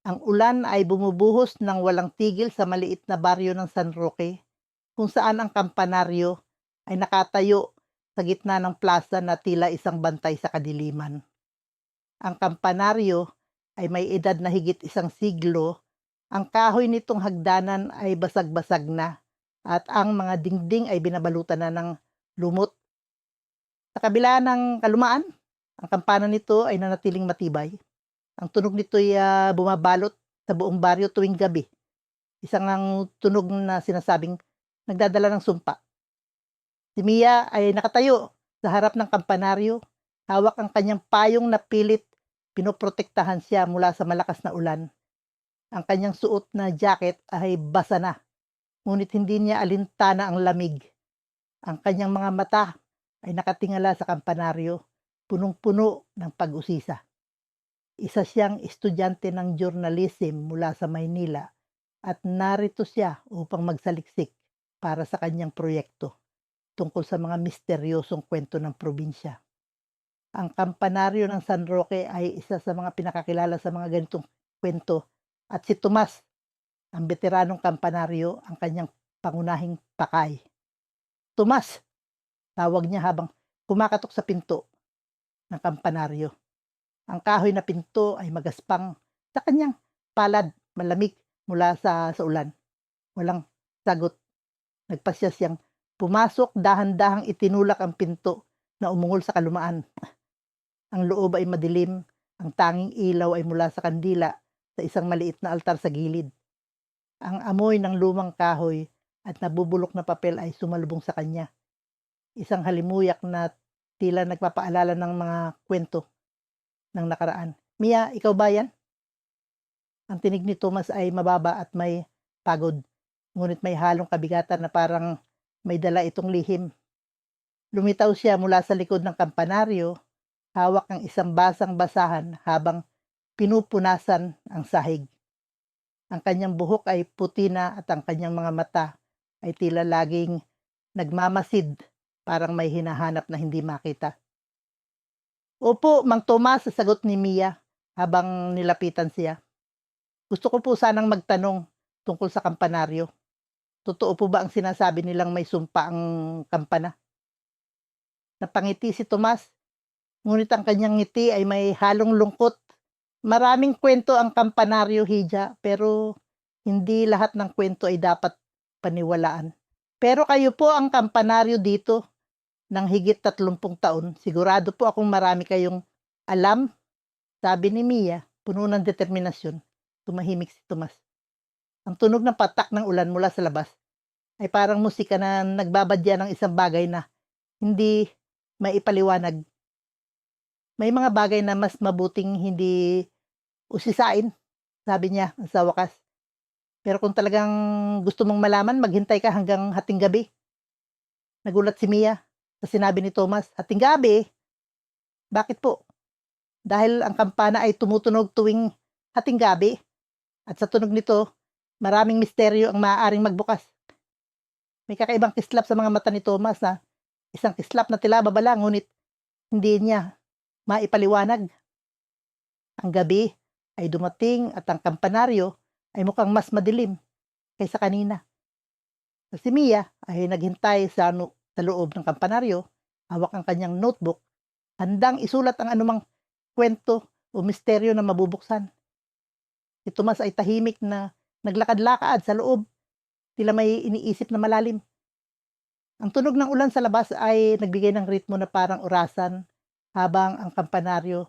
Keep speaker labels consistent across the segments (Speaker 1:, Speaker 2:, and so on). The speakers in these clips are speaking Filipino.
Speaker 1: Ang ulan ay bumubuhos ng walang tigil sa maliit na baryo ng San Roque, kung saan ang kampanaryo ay nakatayo sa gitna ng plaza na tila isang bantay sa kadiliman. Ang kampanaryo ay may edad na higit isang siglo, ang kahoy nitong hagdanan ay basag-basag na at ang mga dingding ay binabalutan na ng lumot. Sa kabila ng kalumaan, ang kampana nito ay nanatiling matibay. Ang tunog nito ay bumabalot sa buong baryo tuwing gabi. Isang ang tunog na sinasabing nagdadala ng sumpa. Si Mia ay nakatayo sa harap ng kampanaryo, hawak ang kanyang payong na pilit pinoprotektahan siya mula sa malakas na ulan. Ang kanyang suot na jacket ay basa na, ngunit hindi niya alintana ang lamig. Ang kanyang mga mata ay nakatingala sa kampanaryo, punong-puno ng pag-usisa. Isa siyang estudyante ng journalism mula sa Maynila at narito siya upang magsaliksik para sa kanyang proyekto tungkol sa mga misteryosong kwento ng probinsya. Ang kampanaryo ng San Roque ay isa sa mga pinakakilala sa mga ganitong kwento at si Tomas, ang veteranong kampanaryo, ang kanyang pangunahing pakay. Tomas, tawag niya habang kumakatok sa pinto ng kampanaryo. Ang kahoy na pinto ay magaspang sa kanyang palad, malamig mula sa ulan. Walang sagot. Nagpasya siyang pumasok, dahan-dahang itinulak ang pinto na umungol sa kalumaan. Ang loob ay madilim, ang tanging ilaw ay mula sa kandila sa isang maliit na altar sa gilid. Ang amoy ng lumang kahoy at nabubulok na papel ay sumalubong sa kanya. Isang halimuyak na tila nagpapaalala ng mga kwento ng nakaraan. Mia, ikaw ba yan? Ang tinig ni Thomas ay mababa at may pagod, ngunit may halong kabigatan na parang may dala itong lihim. Lumitaw siya mula sa likod ng kampanaryo, hawak ng isang basang basahan habang pinupunasan ang sahig. Ang kanyang buhok ay puti na at ang kanyang mga mata ay tila laging nagmamasid, parang may hinahanap na hindi makita. Opo, Mang Tomas, sagot ni Mia habang nilapitan siya. Gusto ko po sanang magtanong tungkol sa kampanaryo. Totoo po ba ang sinasabi nilang may sumpa ang kampana? Napangiti si Tomas, ngunit ang kanyang ngiti ay may halong lungkot. Maraming kwento ang kampanaryo, Hija, pero hindi lahat ng kwento ay dapat paniwalaan. Pero kayo po ang kampanaryo dito ng higit 30 taon. Sigurado po akong marami kayong alam, sabi ni Mia, puno ng determinasyon. Tumahimik si Tomas. Ang tunog ng patak ng ulan mula sa labas ay parang musika na nagbabadya ng isang bagay na hindi maipaliwanag. May mga bagay na mas mabuting hindi usisain, sabi niya sa wakas. Pero kung talagang gusto mong malaman, maghintay ka hanggang hating gabi. Nagulat si Mia sa sinabi ni Thomas. Hating gabi? Bakit po? Dahil ang kampana ay tumutunog tuwing hating gabi. At sa tunog nito, maraming misteryo ang maaaring magbukas. May kakaibang kislap sa mga mata ni Thomas na isang kislap na tila babala, ngunit hindi niya maipaliwanag. Ang gabi ay dumating at ang kampanaryo ay mukhang mas madilim kaysa kanina. Si Mia ay naghintay sa loob ng kampanaryo, hawak ang kanyang notebook, handang isulat ang anumang kwento o misteryo na mabubuksan. Si Tomas ay tahimik na naglakad-lakad sa loob, tila may iniisip na malalim. Ang tunog ng ulan sa labas ay nagbigay ng ritmo na parang orasan, habang ang kampanaryo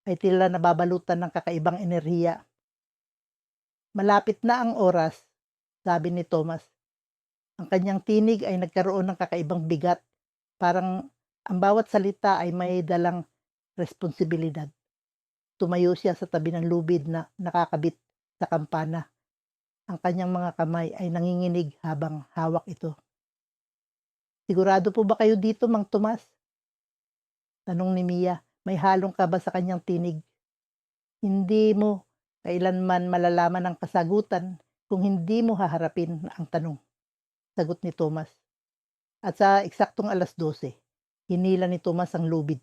Speaker 1: ay tila nababalutan ng kakaibang enerhiya. Malapit na ang oras, sabi ni Thomas. Ang kanyang tinig ay nagkaroon ng kakaibang bigat, parang ang bawat salita ay may dalang responsibilidad. Tumayo siya sa tabi ng lubid na nakakabit sa kampana. Ang kanyang mga kamay ay nanginginig habang hawak ito. Sigurado po ba kayo dito, Mang Tomas? Tanong ni Mia, may halong kaba sa kanyang tinig. Hindi mo kailanman malalaman ang kasagutan kung hindi mo haharapin ang tanong, sagot ni Thomas. At sa eksaktong 12:00, hinila ni Thomas ang lubid.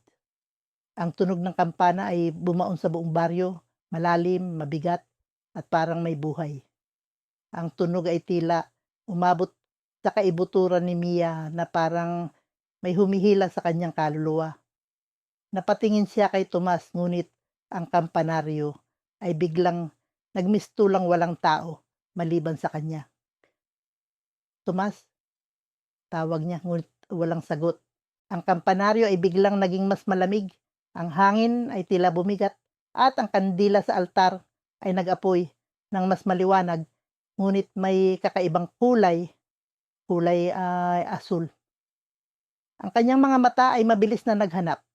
Speaker 1: Ang tunog ng kampana ay bumaon sa buong baryo, malalim, mabigat, at parang may buhay. Ang tunog ay tila umabot sa kaibuturan ni Mia na parang may humihila sa kanyang kaluluwa. Napatingin siya kay Tomas ngunit ang kampanaryo ay biglang nagmistulang walang tao maliban sa kanya. "Tomas," tawag niya ngunit walang sagot. Ang kampanaryo ay biglang naging mas malamig, ang hangin ay tila bumigat, at ang kandila sa altar ay nag-apoy ng mas maliwanag ngunit may kakaibang kulay, kulay ay asul. Ang kanyang mga mata ay mabilis na naghanap,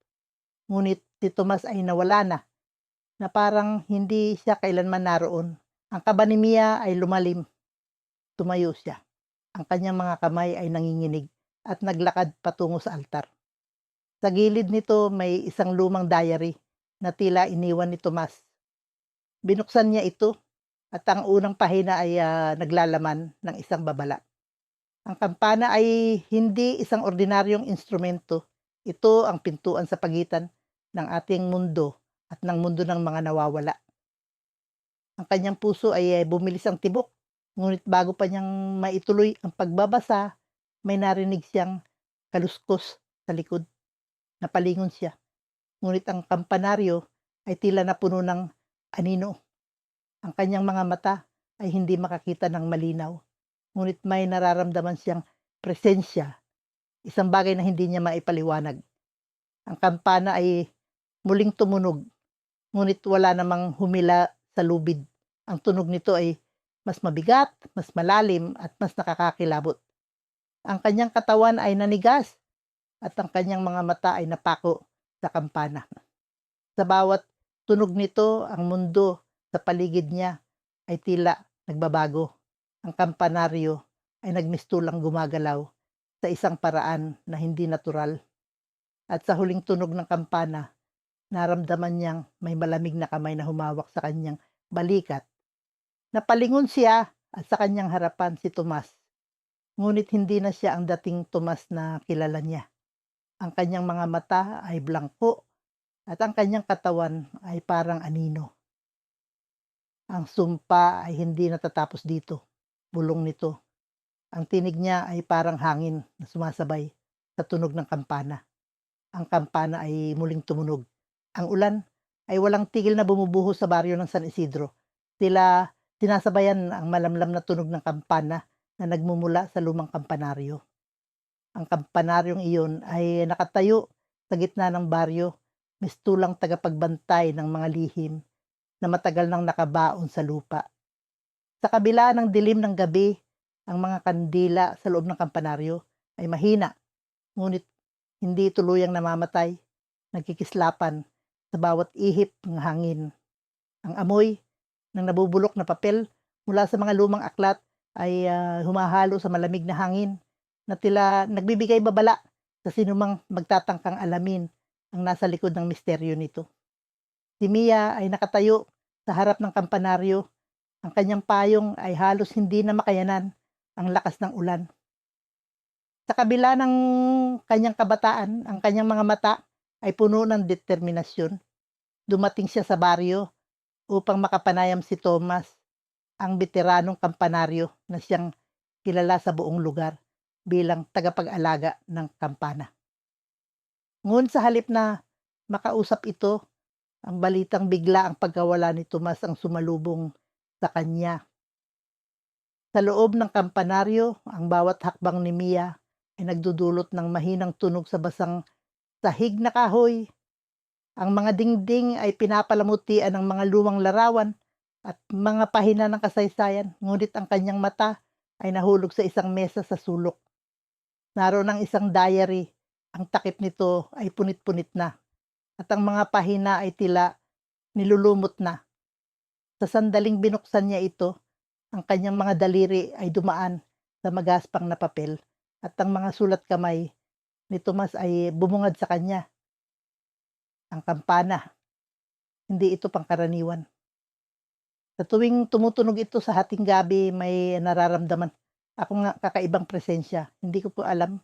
Speaker 1: ngunit si Tomas ay nawala na, na parang hindi siya kailanman naroon. Ang kaba ni Mia ay lumalim, tumayo siya. Ang kanyang mga kamay ay nanginginig at naglakad patungo sa altar. Sa gilid nito may isang lumang diary na tila iniwan ni Tomas. Binuksan niya ito at ang unang pahina ay naglalaman ng isang babala. Ang kampana ay hindi isang ordinaryong instrumento. Ito ang pintuan sa pagitan ng ating mundo at ng mundo ng mga nawawala. Ang kanyang puso ay bumilis ang tibok, ngunit bago pa niyang maituloy ang pagbabasa, may narinig siyang kaluskos sa likod. Napalingon siya, ngunit ang kampanaryo ay tila napuno ng anino. Ang kanyang mga mata ay hindi makakita ng malinaw, ngunit may nararamdaman siyang presensya, isang bagay na hindi niya maipaliwanag. Ang kampana ay muling tumunog, ngunit wala namang humila sa lubid. Ang tunog nito ay mas mabigat, mas malalim at mas nakakakilabot. Ang kanyang katawan ay nanigas at ang kanyang mga mata ay napako sa kampana. Sa bawat tunog nito, ang mundo sa paligid niya ay tila nagbabago. Ang kampanaryo ay nagmistulang gumagalaw sa isang paraan na hindi natural. At sa huling tunog ng kampana, naramdaman niyang may malamig na kamay na humawak sa kanyang balikat. Napalingon siya at sa kanyang harapan si Tomas. Ngunit hindi na siya ang dating Tomas na kilala niya. Ang kanyang mga mata ay blangko at ang kanyang katawan ay parang anino. Ang sumpa ay hindi natatapos dito, bulong nito. Ang tinig niya ay parang hangin na sumasabay sa tunog ng kampana. Ang kampana ay muling tumunog. Ang ulan ay walang tigil na bumubuhos sa baryo ng San Isidro. Tila sinasabayan ang malamlam na tunog ng kampana na nagmumula sa lumang kampanaryo. Ang kampanaryong iyon ay nakatayo sa gitna ng baryo, mistulang tagapagbantay ng mga lihim na matagal nang nakabaon sa lupa. Sa kabila ng dilim ng gabi, ang mga kandila sa loob ng kampanaryo ay mahina, ngunit hindi tuluyang namamatay, nagkikislapan sa bawat ihip ng hangin. Ang amoy ng nabubulok na papel mula sa mga lumang aklat ay humahalo sa malamig na hangin na tila nagbibigay babala sa sinumang magtatangkang alamin ang nasa likod ng misteryo nito. Si Mia ay nakatayo sa harap ng kampanaryo. Ang kanyang payong ay halos hindi na makayanan ang lakas ng ulan. Sa kabila ng kanyang kabataan, ang kanyang mga mata ay puno ng determinasyon. Dumating siya sa baryo upang makapanayam si Thomas, ang veteranong kampanaryo na siyang kilala sa buong lugar bilang tagapag-alaga ng kampana. Ngunit sa halip na makausap ito, ang balitang bigla ang pagkawala ni Tomas ang sumalubong sa kanya. Sa loob ng kampanaryo, ang bawat hakbang ni Mia ay nagdudulot ng mahinang tunog sa basang sahig na kahoy. Ang mga dingding ay pinapalamutian ng mga lumang larawan at mga pahina ng kasaysayan, ngunit ang kanyang mata ay nahulog sa isang mesa sa sulok. Naroon ang isang diary, ang takip nito ay punit-punit na, at ang mga pahina ay tila nilulumot na. Sa sandaling binuksan niya ito, ang kanyang mga daliri ay dumaan sa magaspang na papel at ang mga sulat kamay ni Tomas ay bumungad sa kanya. Ang kampana, hindi ito pangkaraniwan. Sa tuwing tumutunog ito sa hating gabi, may nararamdaman ako nga kakaibang presensya. Hindi ko po alam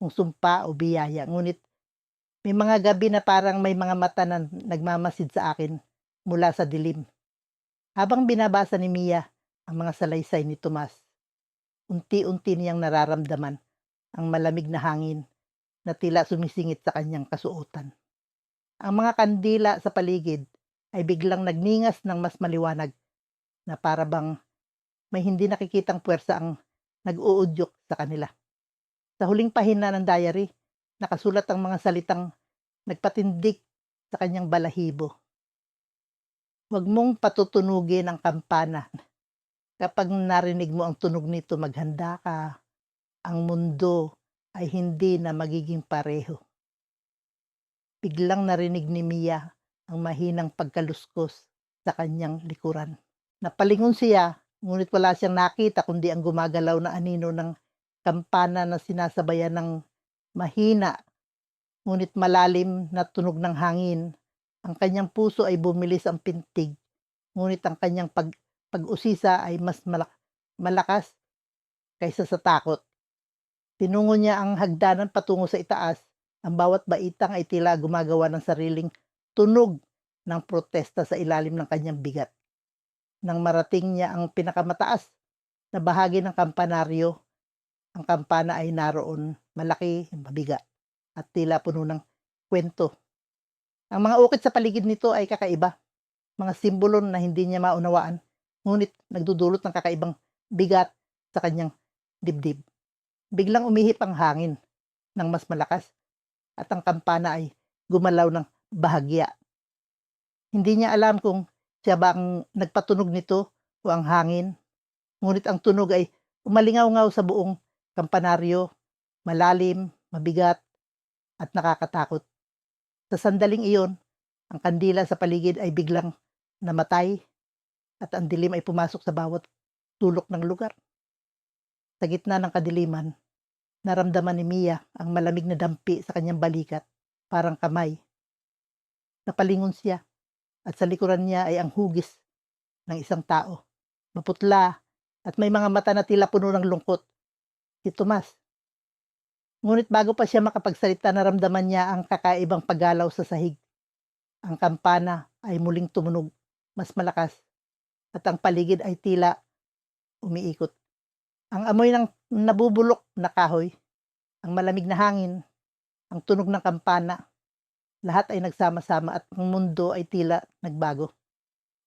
Speaker 1: kung sumpa o biyaya, ngunit may mga gabi na parang may mga mata na nagmamasid sa akin mula sa dilim. Habang binabasa ni Mia ang mga salaysay ni Tomas, unti-unti niyang nararamdaman ang malamig na hangin na tila sumisingit sa kanyang kasuotan. Ang mga kandila sa paligid ay biglang nagningas ng mas maliwanag na para bang may hindi nakikitang puwersa ang nag-uudyok sa kanila. Sa huling pahina ng diary, nakasulat ang mga salitang nagpatindig sa kanyang balahibo. Huwag mong patutunugin ang kampana. Kapag narinig mo ang tunog nito, maghanda ka. Ang mundo ay hindi na magiging pareho. Biglang narinig ni Mia ang mahinang pagkaluskos sa kanyang likuran. Napalingon siya, ngunit wala siyang nakita kundi ang gumagalaw na anino ng kampana na sinasabayan ng mahina ngunit malalim na tunog ng hangin. Ang kanyang puso ay bumilis ang pintig, ngunit ang kanyang pag-usisa ay mas malakas kaysa sa takot. Tinungo niya ang hagdanan patungo sa itaas. Ang bawat baitang ay tila gumagawa ng sariling tunog ng protesta sa ilalim ng kanyang bigat. Nang marating niya ang pinakamataas na bahagi ng kampanaryo, ang kampana ay naroon, malaki, mabigat, at tila puno ng kwento. Ang mga ukit sa paligid nito ay kakaiba, mga simbolo na hindi niya maunawaan, ngunit nagdudulot ng kakaibang bigat sa kanyang dibdib. Biglang umihip ang hangin ng mas malakas at ang kampana ay gumalaw ng bahagya. Hindi niya alam kung siya ba ang nagpatunog nito o ang hangin, ngunit ang tunog ay umalingaw-ngaw sa buong kampanaryo, malalim, mabigat, at nakakatakot. Sa sandaling iyon, ang kandila sa paligid ay biglang namatay at ang dilim ay pumasok sa bawat sulok ng lugar. Sa gitna ng kadiliman, naramdaman ni Mia ang malamig na dampi sa kanyang balikat, parang kamay. Napalingon siya at sa likuran niya ay ang hugis ng isang tao. Maputla at may mga mata na tila puno ng lungkot. Si Tomas. Ngunit bago pa siya makapagsalita, naramdaman niya ang kakaibang paggalaw sa sahig. Ang kampana ay muling tumunog, mas malakas, at ang paligid ay tila umiikot. Ang amoy ng nabubulok na kahoy, ang malamig na hangin, ang tunog ng kampana, lahat ay nagsama-sama at ang mundo ay tila nagbago.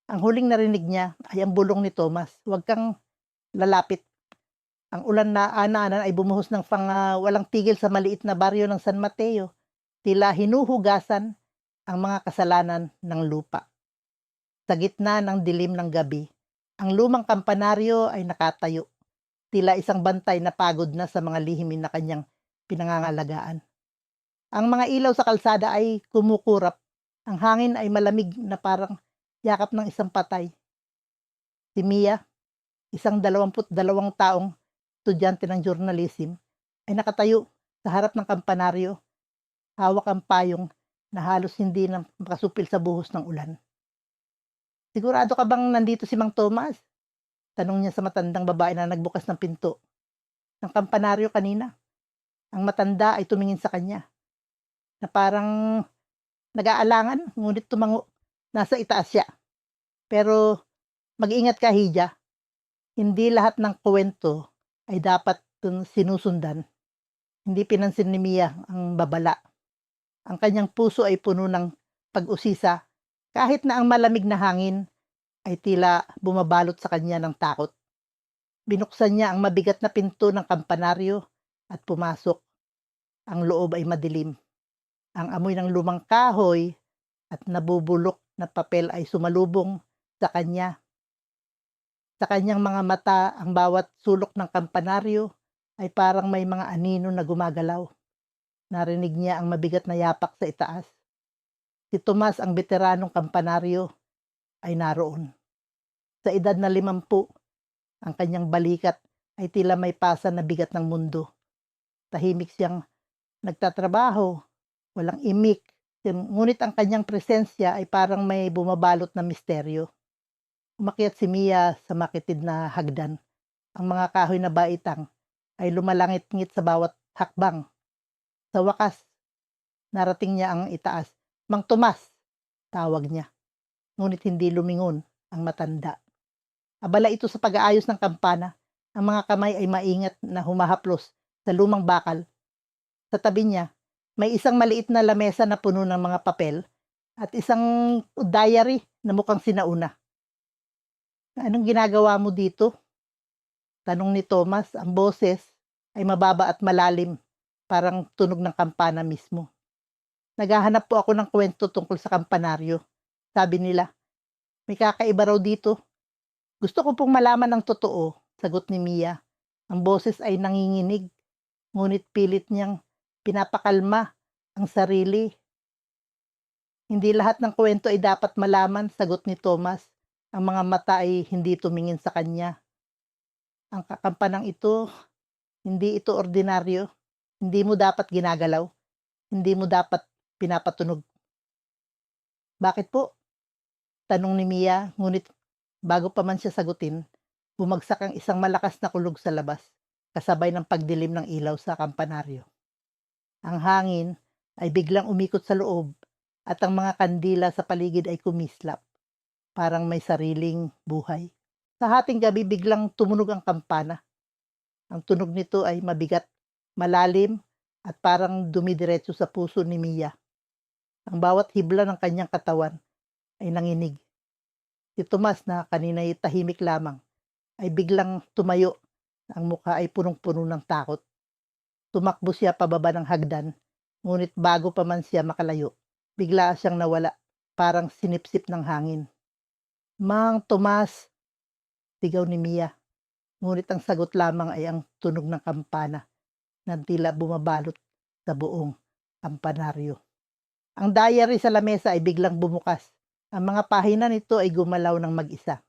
Speaker 1: Ang huling narinig niya ay ang bulong ni Tomas, "Huwag kang lalapit." Ang ulan na ana-anan ay bumuhos ng walang tigil sa maliit na baryo ng San Mateo, tila hinuhugasan ang mga kasalanan ng lupa. Sa gitna ng dilim ng gabi, ang lumang kampanaryo ay nakatayo, tila isang bantay na pagod na sa mga lihimin na kanyang pinangangalagaan. Ang mga ilaw sa kalsada ay kumukurap, ang hangin ay malamig na parang yakap ng isang patay. Si Mia, isang 22 taong estudyante ng journalism, ay nakatayo sa harap ng kampanaryo, hawak ang payong na halos hindi na makasupil sa buhos ng ulan. "Sigurado ka bang nandito si Mang Tomas?" Tanong niya sa matandang babae na nagbukas ng pinto ng kampanaryo kanina. Ang matanda ay tumingin sa kanya na parang nag-aalangan, ngunit tumango. Nasa itaas siya. "Pero mag-ingat ka, Hija. Hindi lahat ng kuwento ay dapat sinusundan." Hindi pinansin ni Mia ang babala. Ang kanyang puso ay puno ng pag-usisa, kahit na ang malamig na hangin ay tila bumabalot sa kanya ng takot. Binuksan niya ang mabigat na pinto ng kampanaryo at pumasok. Ang loob ay madilim. Ang amoy ng lumang kahoy at nabubulok na papel ay sumalubong sa kanya. Sa kanyang mga mata, ang bawat sulok ng kampanaryo ay parang may mga anino na gumagalaw. Narinig niya ang mabigat na yapak sa itaas. Si Tomas, ang veteranong kampanaryo, ay naroon. Sa edad na 50, ang kanyang balikat ay tila may pasa na bigat ng mundo. Tahimik siyang nagtatrabaho, walang imik, ngunit ang kanyang presensya ay parang may bumabalot na misteryo. Umakyat si Mia sa makitid na hagdan. Ang mga kahoy na baitang ay lumalangit-ngit sa bawat hakbang. Sa wakas, narating niya ang itaas. "Mang Tomas!" tawag niya. Ngunit hindi lumingon. ang matanda. Abala ito sa pag-aayos ng kampana. Ang mga kamay ay maingat na humahaplos sa lumang bakal. Sa tabi niya, may isang maliit na lamesa na puno ng mga papel at isang diary na mukhang sinauna. Anong ginagawa mo dito? Tanong ni Thomas. Ang boses ay mababa at malalim, parang tunog ng kampana mismo. Naghahanap po ako ng kwento tungkol sa kampanaryo. Sabi nila, may kakaiba raw dito. Gusto ko pong malaman ang totoo, sagot ni Mia. Ang boses ay nanginginig, ngunit pilit niyang pinapakalma ang sarili. Hindi lahat ng kwento ay dapat malaman, sagot ni Thomas. Ang mga mata ay hindi tumingin sa kanya. Ang kakampanang ito, hindi ito ordinaryo. Hindi mo dapat ginagalaw. Hindi mo dapat pinapatunog. Bakit po? Tanong ni Mia, ngunit bago pa man siya sagutin, bumagsak ang isang malakas na kulog sa labas, kasabay ng pagdilim ng ilaw sa kampanaryo. Ang hangin ay biglang umikot sa loob at ang mga kandila sa paligid ay kumislap, parang may sariling buhay. Sa hating gabi biglang tumunog ang kampana. Ang tunog nito ay mabigat, malalim at parang dumidiretso sa puso ni Mia. Ang bawat hibla ng kanyang katawan ay nanginig. Si Tomas na kanina'y tahimik lamang ay biglang tumayo. Ang mukha ay punong-puno ng takot. Tumakbo siya pababa ng hagdan, ngunit bago pa man siya makalayo, bigla siyang nawala, parang sinipsip ng hangin. Mang Tomas, sigaw ni Mia, ngunit ang sagot lamang ay ang tunog ng kampana na tila bumabalot sa buong kampanaryo. Ang diary sa lamesa ay biglang bumukas. Ang mga pahina nito ay gumalaw ng mag-isa.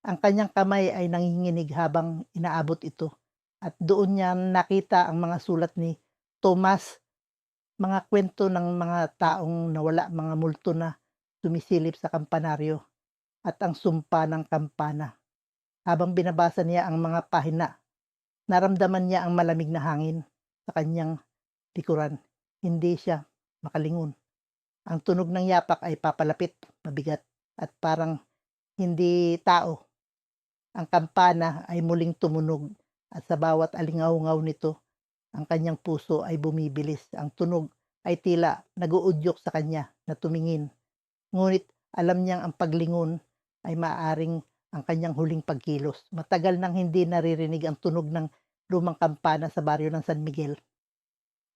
Speaker 1: Ang kanyang kamay ay nanginginig habang inaabot ito. At doon niya nakita ang mga sulat ni Thomas, mga kwento ng mga taong nawala, mga multo na sumisilip sa kampanaryo, at ang sumpa ng kampana. Habang binabasa niya ang mga pahina, naramdaman niya ang malamig na hangin sa kanyang likuran. Hindi siya makalingon. Ang tunog ng yapak ay papalapit, mabigat, at parang hindi tao. Ang kampana ay muling tumunog at sa bawat alingaw-ngaw nito, ang kanyang puso ay bumibilis. Ang tunog ay tila nag-uudyok sa kanya na tumingin. Ngunit alam niyang ang paglingon ay maaaring ang kanyang huling pagkilos. Matagal nang hindi naririnig ang tunog ng lumang kampana sa baryo ng San Miguel.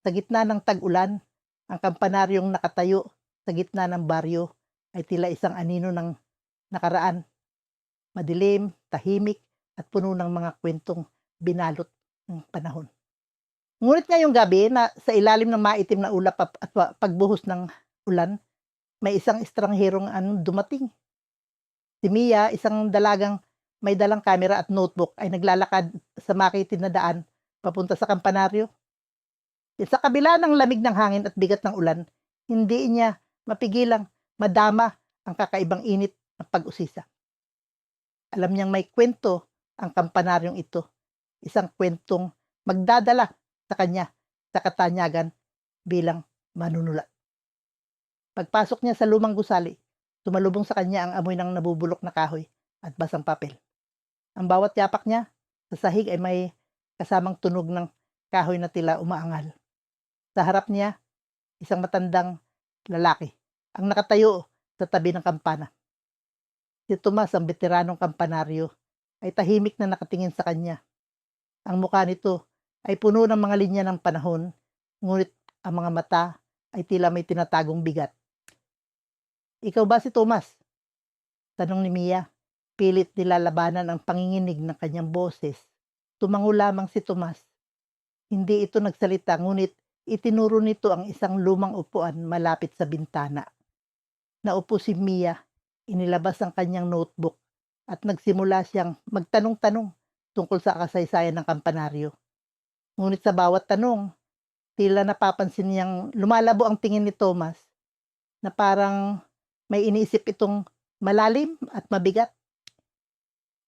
Speaker 1: Sa gitna ng tag-ulan, ang kampanaryong nakatayo sa gitna ng baryo ay tila isang anino ng nakaraan. Madilim, tahimik, at puno ng mga kwentong binalot ng panahon. Ngunit ngayong gabi na sa ilalim ng maitim na ulap at pagbuhos ng ulan, may isang estrangherong dumating. Si Mia, isang dalagang may dalang kamera at notebook, ay naglalakad sa makitin na daan papunta sa kampanaryo. Sa kabila ng lamig ng hangin at bigat ng ulan, hindi niya mapigilang madama ang kakaibang init ng pag-usisa. Alam niyang may kwento ang kampanaryong ito, isang kwentong magdadala sa kanya sa katanyagan bilang manunulat. Pagpasok niya sa lumang gusali, tumalubong sa kanya ang amoy ng nabubulok na kahoy at basang papel. Ang bawat yapak niya sa sahig ay may kasamang tunog ng kahoy na tila umaangal. Sa harap niya, isang matandang lalaki ang nakatayo sa tabi ng kampana. Si Tomas, ang veteranong kampanaryo, ay tahimik na nakatingin sa kanya. Ang mukha nito ay puno ng mga linya ng panahon, ngunit ang mga mata ay tila may tinatagong bigat. Ikaw ba si Tomas? Tanong ni Mia. Pilit nilalabanan ang panginginig ng kanyang boses. Tumango lamang si Tomas. Hindi ito nagsalita, ngunit itinuro nito ang isang lumang upuan malapit sa bintana. Naupo si Mia, inilabas ang kanyang notebook at nagsimula siyang magtanong-tanong tungkol sa kasaysayan ng kampanaryo. Ngunit sa bawat tanong, tila napapansin niyang lumalabo ang tingin ni Thomas na parang may iniisip itong malalim at mabigat.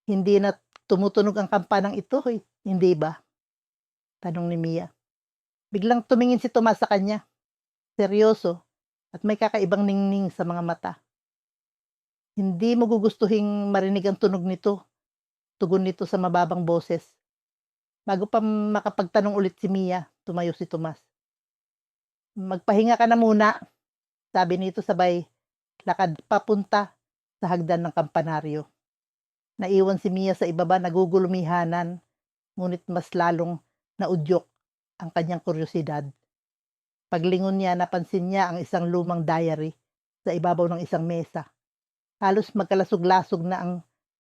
Speaker 1: Hindi na tumutunog ang kampanang ito, hindi ba? Tanong ni Mia. Biglang tumingin si Tomas sa kanya, seryoso at may kakaibang ningning sa mga mata. Hindi mo gugustuhing marinig ang tunog nito, tugon nito sa mababang boses. Bago pa makapagtanong ulit si Mia, tumayo si Tomas. Magpahinga ka na muna, sabi nito sabay lakad papunta sa hagdan ng kampanaryo. Naiwan si Mia sa ibaba nagugulumihanan, ngunit mas lalong naudyok ang kanyang kuryosidad. Paglingon niya, napansin niya ang isang lumang diary sa ibabaw ng isang mesa. Halos magkalasog-lasog na ang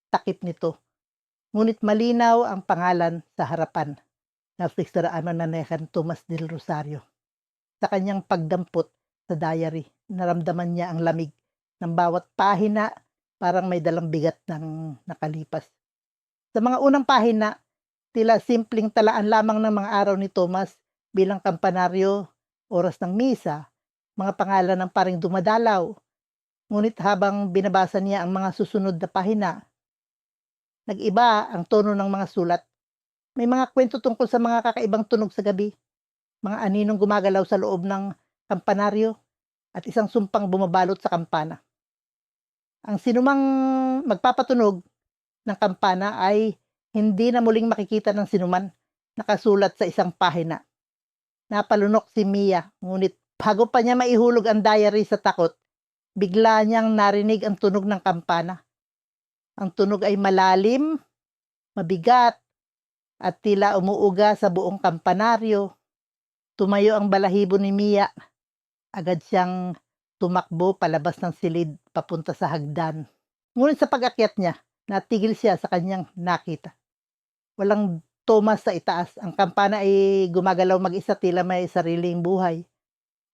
Speaker 1: takip nito, ngunit malinaw ang pangalan sa harapan. Narcisara Mananayakan Tomas del Rosario. Sa kanyang pagdampot sa diary, naramdaman niya ang lamig ng bawat pahina, parang may dalang bigat ng nakalipas. Sa mga unang pahina, tila simpleng talaan lamang ng mga araw ni Tomas bilang kampanaryo, oras ng misa, mga pangalan ng paring dumadalaw. Ngunit habang binabasa niya ang mga susunod na pahina, nag-iba ang tono ng mga sulat. May mga kwento tungkol sa mga kakaibang tunog sa gabi, mga aninong gumagalaw sa loob ng kampanaryo, at isang sumpang bumabalot sa kampana. Ang sinumang magpapatunog ng kampana ay hindi na muling makikita ng sinuman, nakasulat sa isang pahina. Napalunok si Mia, ngunit bago pa niya maihulog ang diary sa takot, bigla niyang narinig ang tunog ng kampana. Ang tunog ay malalim, mabigat, at tila umuuga sa buong kampanaryo. Tumayo ang balahibo ni Mia. Agad siyang tumakbo palabas ng silid papunta sa hagdan. Ngunit sa pag-akyat niya, natigil siya sa kanyang nakita. Walang Tomas sa itaas. Ang kampana ay gumagalaw mag-isa, tila may sariling buhay.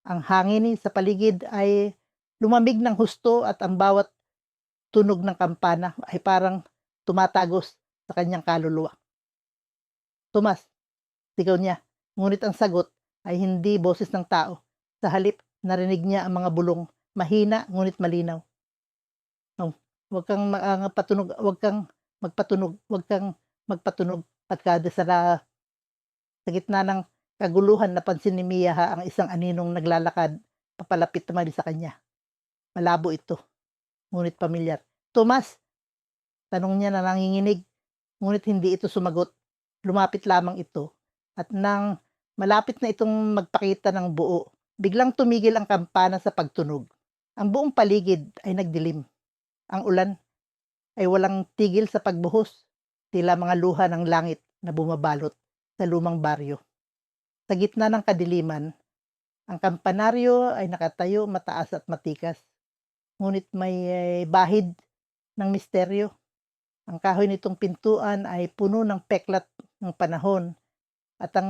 Speaker 1: Ang hangin sa paligid ay lumamig ng husto at ang bawat tunog ng kampana ay parang tumatagos sa kanyang kaluluwa. Tomas, sigaw niya. Ngunit ang sagot ay hindi boses ng tao. Sa halip, narinig niya ang mga bulong, mahina ngunit malinaw. Oh, huwag kang magpatunog, huwag kang magpatunog. At kada sa gitna ng kaguluhan, napansin ni Mia ang isang aninong naglalakad papalapit naman sa kanya. Malabo ito, ngunit pamilyar. Tomas, tanong niya na nanginginig, ngunit hindi ito sumagot. Lumapit lamang ito, at nang malapit na itong magpakita ng buo, biglang tumigil ang kampana sa pagtunog. Ang buong paligid ay nagdilim. Ang ulan ay walang tigil sa pagbuhos, tila mga luha ng langit na bumabalot sa lumang baryo. Sa gitna ng kadiliman, ang kampanaryo ay nakatayo mataas at matikas, ngunit may bahid ng misteryo. Ang kahoy nitong pintuan ay puno ng peklat ng panahon, at ang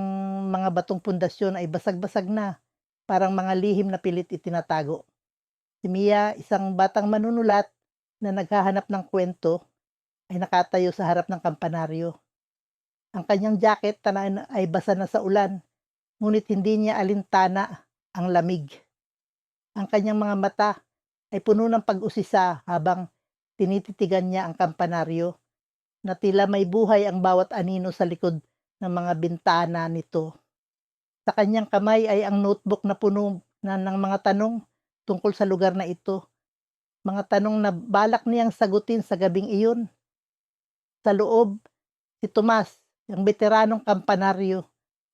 Speaker 1: mga batong pundasyon ay basag-basag na, parang mga lihim na pilit itinatago. Si Mia, isang batang manunulat na naghahanap ng kwento, ay nakatayo sa harap ng kampanaryo. Ang kanyang jacket ay basa na sa ulan, ngunit hindi niya alintana ang lamig. Ang kanyang mga mata ay puno ng pag-usisa habang tinititigan niya ang kampanaryo, na tila may buhay ang bawat anino sa likod ng mga bintana nito. Sa kanyang kamay ay ang notebook na puno ng mga tanong tungkol sa lugar na ito. Mga tanong na balak niyang sagutin sa gabing iyon. Sa loob, si Tomas, ang veteranong kampanaryo,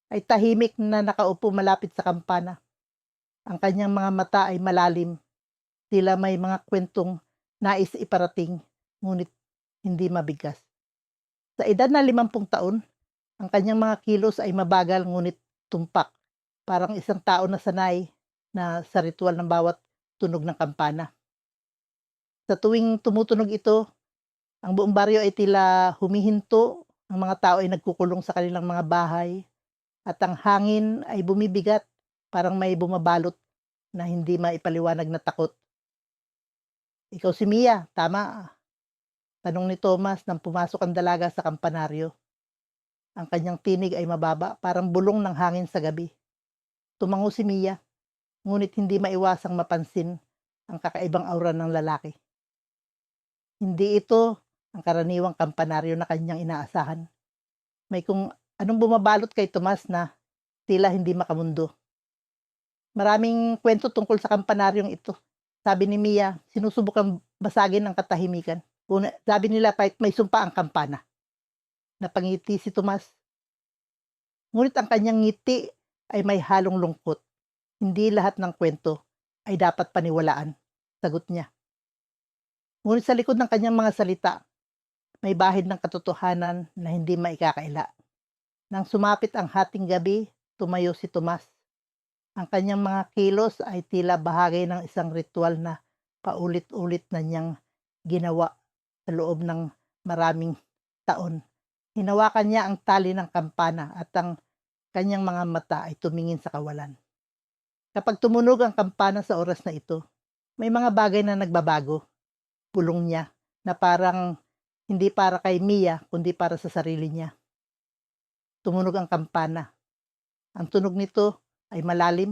Speaker 1: ay tahimik na nakaupo malapit sa kampana. Ang kanyang mga mata ay malalim, tila may mga kwentong nais iparating, ngunit hindi mabigas. Sa edad na 50 taon, ang kanyang mga kilos ay mabagal ngunit tumpak, parang isang tao na sanay na sa ritual ng bawat tunog ng kampana. Sa tuwing tumutunog ito, ang buong baryo ay tila humihinto, ang mga tao ay nagkukulong sa kanilang mga bahay, at ang hangin ay bumibigat, parang may bumabalot na hindi maipaliwanag na takot. Ikaw si Mia, tama? Tanong ni Thomas nang pumasok ang dalaga sa kampanaryo. Ang kanyang tinig ay mababa, parang bulong ng hangin sa gabi. Tumango si Mia, ngunit hindi maiwasang mapansin ang kakaibang aura ng lalaki. Hindi ito ang karaniwang kampanaryo na kanyang inaasahan. May kung anong bumabalot kay Tomas na tila hindi makamundo. Maraming kwento tungkol sa kampanaryong ito. Sabi ni Mia, sinusubukan basagin ang katahimikan. Sabi nila kahit may sumpa ang kampana. Napangiti si Tomas, ngunit ang kanyang ngiti ay may halong lungkot. Hindi lahat ng kwento ay dapat paniwalaan, sagot niya. Ngunit sa likod ng kanyang mga salita, may bahid ng katotohanan na hindi maikakaila. Nang sumapit ang hating gabi, tumayo si Tomas. Ang kanyang mga kilos ay tila bahagi ng isang ritual na paulit-ulit na niyang ginawa sa loob ng maraming taon. Hinawakan niya ang tali ng kampana at ang kanyang mga mata ay tumingin sa kawalan. Kapag tumunog ang kampana sa oras na ito, may mga bagay na nagbabago. Pulong niya na parang hindi para kay Mia kundi para sa sarili niya. Tumunog ang kampana. Ang tunog nito ay malalim,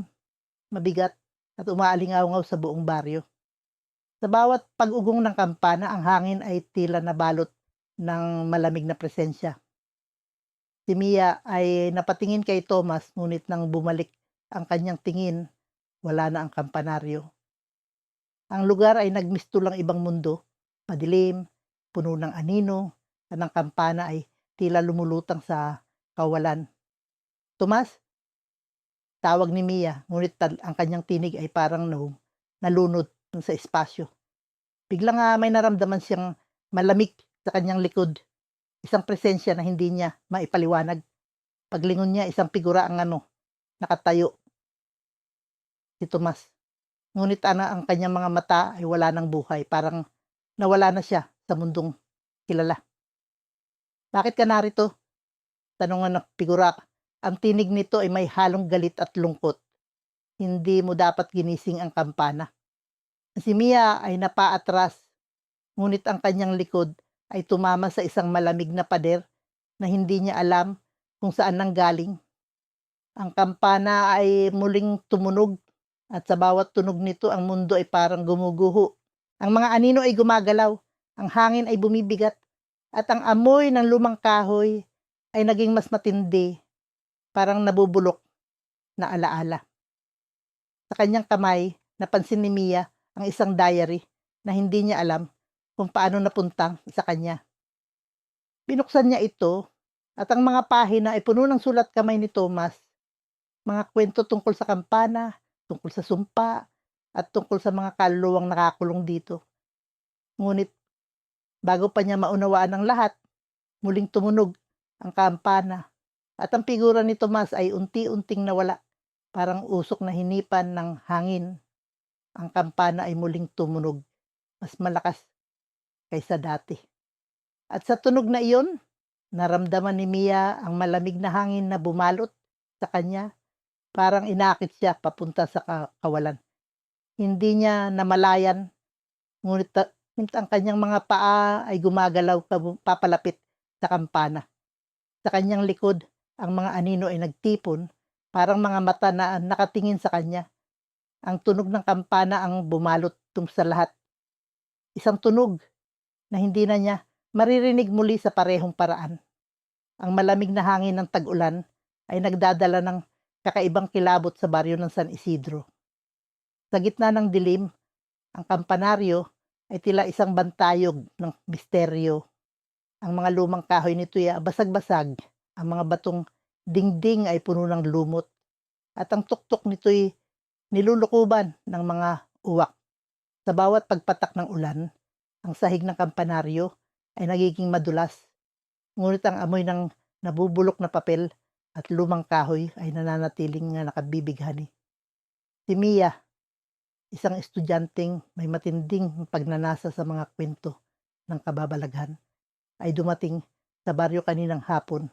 Speaker 1: mabigat at umaalingaw sa buong baryo. Sa bawat pag-ugong ng kampana, ang hangin ay tila nabalot ng malamig na presensya. Si Mia ay napatingin kay Thomas, ngunit nang bumalik ang kanyang tingin, wala na ang kampanaryo. Ang lugar ay nagmistulang ibang mundo, padilim, puno ng anino, at ang kampana ay tila lumulutang sa kawalan. Tomas, tawag ni Mia, ngunit ang kanyang tinig ay parang nalunod sa espasyo. Biglang may naramdaman siyang malamig sa kanyang likod. Isang presensya na hindi niya maipaliwanag. Paglingon niya, isang figura ang nakatayo. Si Tomas. Ngunit ang kanyang mga mata ay wala ng buhay. Parang nawala na siya sa mundong kilala. Bakit ka narito? Tanungan ng figura. Ang tinig nito ay may halong galit at lungkot. Hindi mo dapat ginising ang kampana. Si Mia ay napaatras, ngunit ang kanyang likod ay tumama sa isang malamig na pader na hindi niya alam kung saan nanggaling. Ang kampana ay muling tumunog at sa bawat tunog nito ang mundo ay parang gumuguho. Ang mga anino ay gumagalaw, ang hangin ay bumibigat, at ang amoy ng lumang kahoy ay naging mas matindi, parang nabubulok na alaala. Sa kanyang kamay, napansin ni Mia ang isang diary na hindi niya alam kung paano napunta sa kanya. Binuksan niya ito at ang mga pahina ay puno ng sulat kamay ni Thomas. Mga kwento tungkol sa kampana, tungkol sa sumpa, at tungkol sa mga kaluluwang nakakulong dito. Ngunit bago pa niya maunawaan ang lahat, muling tumunog ang kampana at ang figura ni Tomas ay unti-unting nawala, parang usok na hinipan ng hangin. Ang kampana ay muling tumunog, mas malakas kaysa dati. At sa tunog na iyon, naramdaman ni Mia ang malamig na hangin na bumalot sa kanya, parang inakit siya papunta sa kawalan. Hindi niya namalayan, ngunit ang kanyang mga paa ay gumagalaw papalapit sa kampana. Sa kanyang likod, ang mga anino ay nagtipon, parang mga mata na nakatingin sa kanya. Ang tunog ng kampana ang bumalot sa lahat. Isang tunog na hindi na niya maririnig muli sa parehong paraan. Ang malamig na hangin ng tag-ulan ay nagdadala ng kakaibang kilabot sa baryo ng San Isidro. Sa gitna ng dilim, ang kampanaryo ay tila isang bantayog ng misteryo. Ang mga lumang kahoy nito ay basag-basag, ang mga batong dingding ay puno ng lumot, at ang tuktok nito ay nilulukuban ng mga uwak. Sa bawat pagpatak ng ulan, ang sahig ng kampanaryo ay nagiging madulas, ngunit ang amoy ng nabubulok na papel at lumang kahoy ay nananatiling nakabibighani. Si Mia, isang estudyanteng may matinding pagnanasa sa mga kwento ng kababalaghan, ay dumating sa baryo kaninang hapon.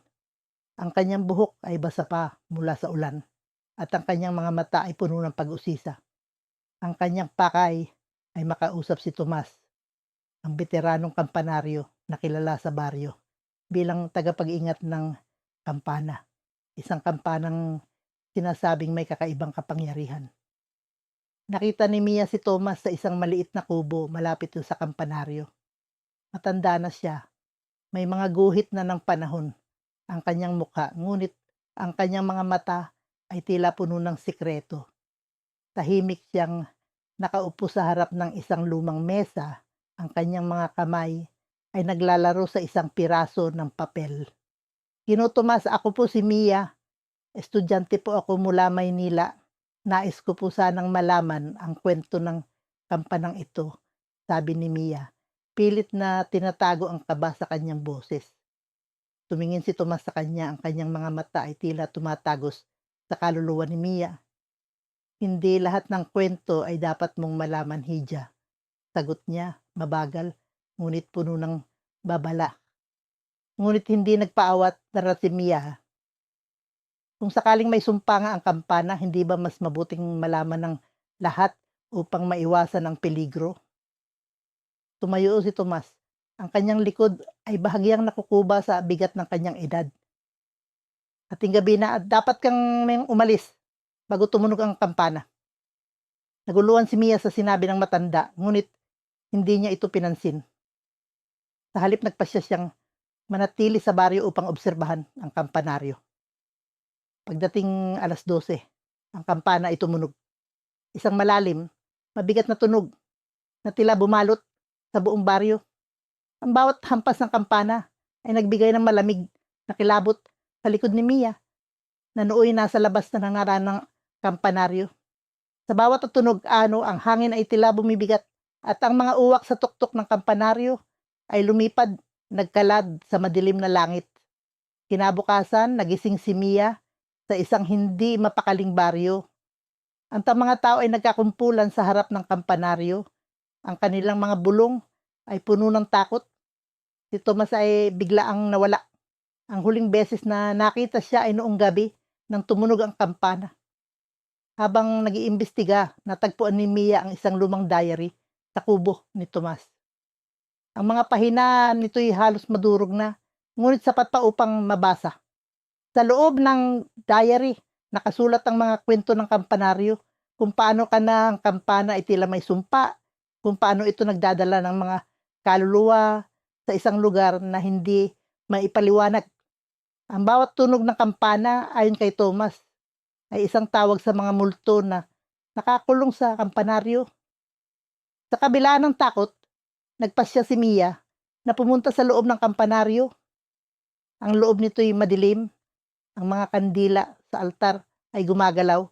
Speaker 1: Ang kanyang buhok ay basa pa mula sa ulan, at ang kanyang mga mata ay puno ng pag-usisa. Ang kanyang pakay ay makausap si Tomas, ang veteranong kampanaryo na kilala sa baryo bilang tagapag-ingat ng kampana. Isang kampanang sinasabing may kakaibang kapangyarihan. Nakita ni Mia si Thomas sa isang maliit na kubo malapit sa kampanaryo. Matanda na siya. May mga guhit na ng panahon ang kanyang mukha, ngunit ang kanyang mga mata ay tila puno ng sikreto. Tahimik siyang nakaupo sa harap ng isang lumang mesa Ang kanyang mga kamay ay naglalaro sa isang piraso ng papel. Gino Tomas, ako po si Mia. Estudyante po ako mula Maynila. Nais ko po sanang malaman ang kwento ng kampanang ito, sabi ni Mia. Pilit na tinatago ang kaba sa kanyang boses. Tumingin si Tomas sa kanya, ang kanyang mga mata ay tila tumatagos sa kaluluwa ni Mia. Hindi lahat ng kwento ay dapat mong malaman, Hija. Sagot niya, mabagal, ngunit puno ng babala. Ngunit hindi nagpaawat na si Mia. Kung sakaling may sumpa nga ang kampana, hindi ba mas mabuting malaman ng lahat upang maiwasan ang peligro? Tumayo si Tomas. Ang kanyang likod ay bahagyang nakukuba sa bigat ng kanyang edad. Ating gabi na at dapat kang umalis bago tumunog ang kampana. Naguluhan si Mia sa sinabi ng matanda, ngunit hindi niya ito pinansin. Sa halip nagpasya siyang manatili sa baryo upang obserbahan ang kampanaryo. Pagdating 12:00, ang kampana ay tumunog. Isang malalim, mabigat na tunog na tila bumalot sa buong baryo. Ang bawat hampas ng kampana ay nagbigay ng malamig na kilabot sa likod ni Mia na nooy nasa labas na nangaran ng kampanaryo. Sa bawat tunog ang hangin ay tila bumibigat at ang mga uwak sa tuktok ng kampanaryo ay lumipad, nagkalad sa madilim na langit. Kinabukasan, nagising si Mia sa isang hindi mapakaling baryo. Ang mga tao ay nagkakumpulan sa harap ng kampanaryo. Ang kanilang mga bulong ay puno ng takot. Si Tomas ay biglaang nawala. Ang huling beses na nakita siya ay noong gabi nang tumunog ang kampana. Habang nag-iimbestiga, natagpuan ni Mia ang isang lumang diary sa kubo ni Tomas. Ang mga pahina nito'y halos madurog na, ngunit sapat pa upang mabasa. Sa loob ng diary, nakasulat ang mga kwento ng kampanaryo, kung paano ang kampana ay tila may sumpa, kung paano ito nagdadala ng mga kaluluwa sa isang lugar na hindi maipaliwanag. Ang bawat tunog ng kampana, ayon kay Thomas, ay isang tawag sa mga multo na nakakulong sa kampanaryo. Sa kabila ng takot, nagpasya si Mia na pumunta sa loob ng kampanaryo. Ang loob nito'y madilim. Ang mga kandila sa altar ay gumagalaw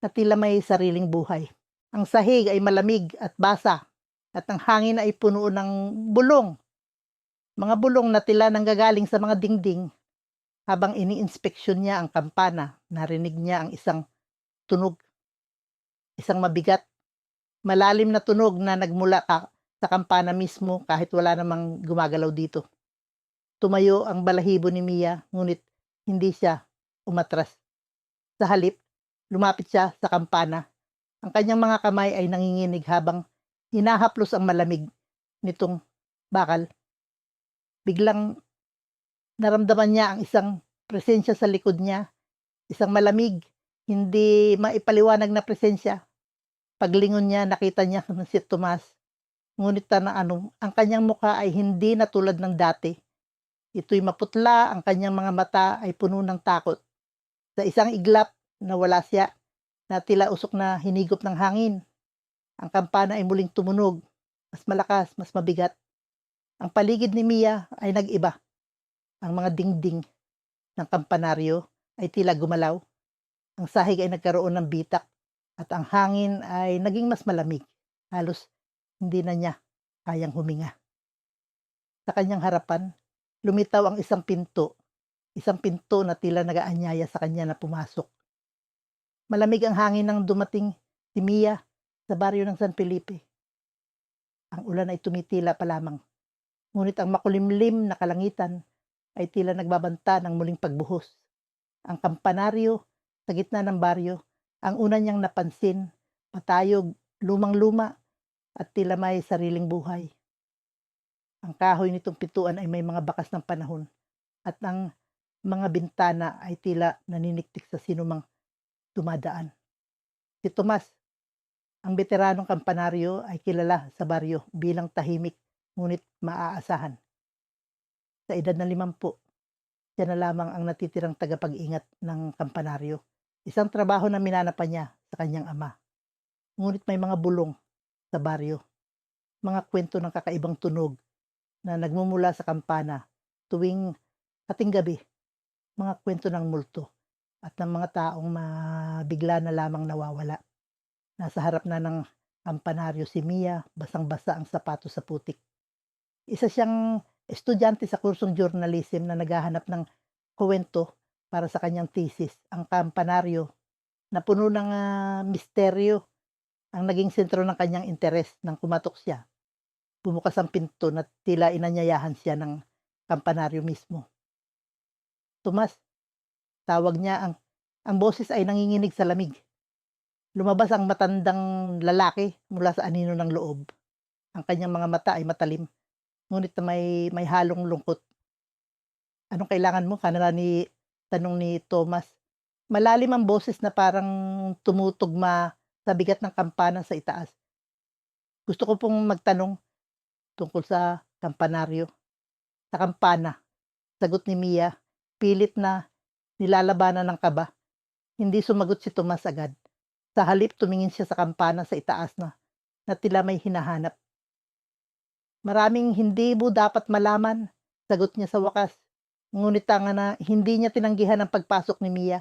Speaker 1: na tila may sariling buhay. Ang sahig ay malamig at basa at ang hangin ay puno ng bulong. Mga bulong na tila nanggagaling sa mga dingding. Habang ini-inspeksyon niya ang kampana, narinig niya ang isang tunog. Isang mabigat, malalim na tunog na nagmula sa kampana mismo kahit wala namang gumagalaw dito. Tumayo ang balahibo ni Mia, ngunit hindi siya umatras. Sa halip, lumapit siya sa kampana. Ang kanyang mga kamay ay nanginginig habang hinahaplos ang malamig nitong bakal. Biglang naramdaman niya ang isang presensya sa likod niya. Isang malamig, hindi maipaliwanag na presensya. Paglingon niya, nakita niya si Tomas. Ngunit ang kanyang mukha ay hindi na tulad ng dati. Ito'y maputla, ang kanyang mga mata ay puno ng takot. Sa isang iglap, nawala siya na tila usok na hinigop ng hangin. Ang kampana ay muling tumunog, mas malakas, mas mabigat. Ang paligid ni Mia ay nag-iba. Ang mga dingding ng kampanaryo ay tila gumalaw. Ang sahig ay nagkaroon ng bitak at ang hangin ay naging mas malamig. Halos hindi na niya kayang huminga. Sa kanyang harapan, lumitaw ang isang pinto na tila nag-aanyaya sa kanya na pumasok. Malamig ang hangin nang dumating si Mia sa baryo ng San Felipe. Ang ulan ay tumitila pa lamang, ngunit ang makulimlim na kalangitan ay tila nagbabanta ng muling pagbuhos. Ang kampanaryo sa gitna ng baryo, ang una niyang napansin, patayog, lumang-luma at tila may sariling buhay. Ang kahoy nitong pintuan ay may mga bakas ng panahon at ang mga bintana ay tila naniniktik sa sinumang dumadaan. Si Tomas, ang veteranong kampanaryo, ay kilala sa baryo bilang tahimik ngunit maaasahan. Sa edad na 50, siya na lamang ang natitirang tagapag-ingat ng kampanaryo. Isang trabaho na minana pa niya sa kanyang ama. Ngunit may mga bulong sa baryo. mga kwento ng kakaibang tunog na nagmumula sa kampana tuwing hating gabi, mga kwento ng multo at ng mga taong bigla na lamang nawawala. Nasa harap na ng kampanaryo si Mia, basang-basa ang sapatos sa putik. Isa siyang estudyante sa kursong journalism na naghahanap ng kuwento para sa kanyang thesis. Ang kampanaryo na puno ng misteryo ang naging sentro ng kanyang interes nang kumatok siya. Bumukas ang pinto na tila inanyayahan siya ng kampanaryo mismo. "Tomas," tawag niya, ang boses ay nanginginig sa lamig. Lumabas ang matandang lalaki mula sa anino ng loob. Ang kanyang mga mata ay matalim, ngunit na may halong lungkot. "Anong kailangan mo?" tanong ni Thomas. Malalim ang boses na parang tumutugma sa bigat ng kampana sa itaas. "Gusto ko pong magtanong tungkol sa kampanaryo." "Sa kampana," sagot ni Mia, pilit na nilalabanan ng kaba. Hindi sumagot si Tomas agad. Sa halip tumingin siya sa kampana sa itaas na tila may hinahanap. "Maraming hindi mo dapat malaman," sagot niya sa wakas. Ngunit tanga na hindi niya tinanggihan ang pagpasok ni Mia.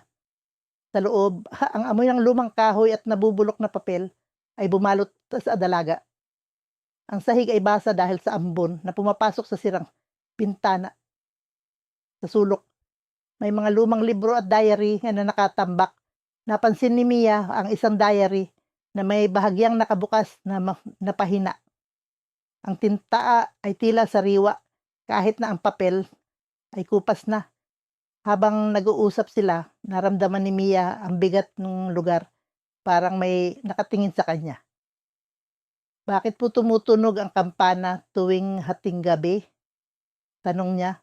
Speaker 1: Sa loob, ang amoy ng lumang kahoy at nabubulok na papel ay bumalot sa dalaga. Ang sahig ay basa dahil sa ambon na pumapasok sa sirang bintana. Sa sulok, may mga lumang libro at diary na nakatambak. Napansin ni Mia ang isang diary na may bahagyang nakabukas na pahina. Ang tinta ay tila sariwa kahit na ang papel ay kupas na. Habang nag-uusap sila, naramdaman ni Mia ang bigat ng lugar, parang may nakatingin sa kanya. "Bakit po tumutunog ang kampana tuwing hating gabi?" tanong niya.